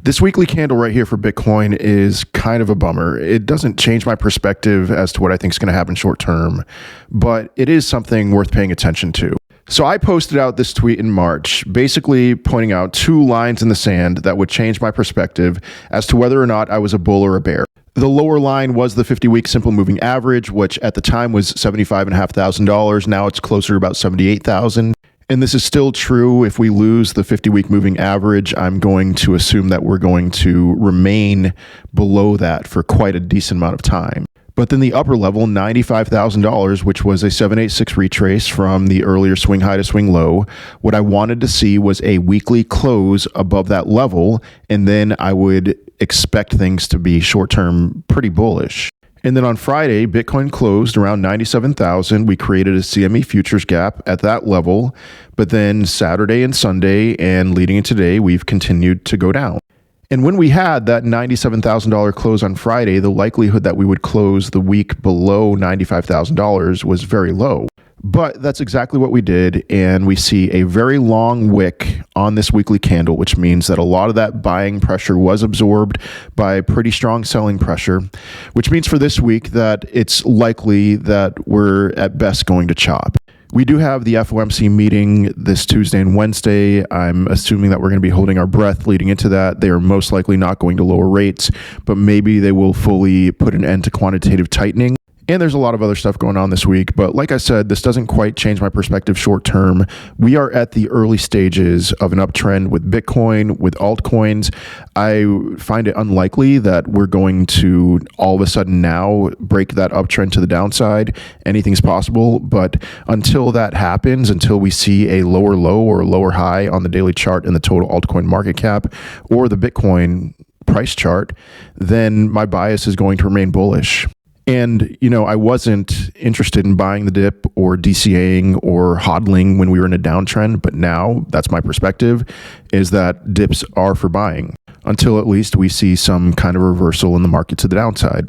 This weekly candle right here for Bitcoin is kind of a bummer. It doesn't change my perspective as to what I think is going to happen short term, but it is something worth paying attention to. So I posted out this tweet in March, basically pointing out two lines in the sand that would change my perspective as to whether or not I was a bull or a bear. The lower line was the 50-week simple moving average, which at the time was $75,500. Now it's closer to about $78,000. And this is still true. If we lose the 50-week moving average, I'm going to assume that we're going to remain below that for quite a decent amount of time. But then the upper level, $95,000, which was a 786 retrace from the earlier swing high to swing low, what I wanted to see was a weekly close above that level, and then I would expect things to be short-term pretty bullish. And then on Friday, Bitcoin closed around 97,000. We created a CME futures gap at that level. But then Saturday and Sunday and leading into today, we've continued to go down. And when we had that $97,000 close on Friday, the likelihood that we would close the week below $95,000 was very low. But that's exactly what we did, and we see a very long wick on this weekly candle, which means that a lot of that buying pressure was absorbed by pretty strong selling pressure, which means for this week that it's likely that we're at best going to chop. We do have the FOMC meeting this Tuesday and Wednesday. I'm assuming that we're going to be holding our breath leading into that. They are most likely not going to lower rates, but maybe they will fully put an end to quantitative tightening. And there's a lot of other stuff going on this week. But like I said, this doesn't quite change my perspective short term. We are at the early stages of an uptrend with Bitcoin, with altcoins. I find it unlikely that we're going to all of a sudden now break that uptrend to the downside. Anything's possible. But until that happens, until we see a lower low or a lower high on the daily chart in the total altcoin market cap or the Bitcoin price chart, then my bias is going to remain bullish. And, I wasn't interested in buying the dip or DCAing or hodling when we were in a downtrend, but now that's my perspective, is that dips are for buying until at least we see some kind of reversal in the market to the downside.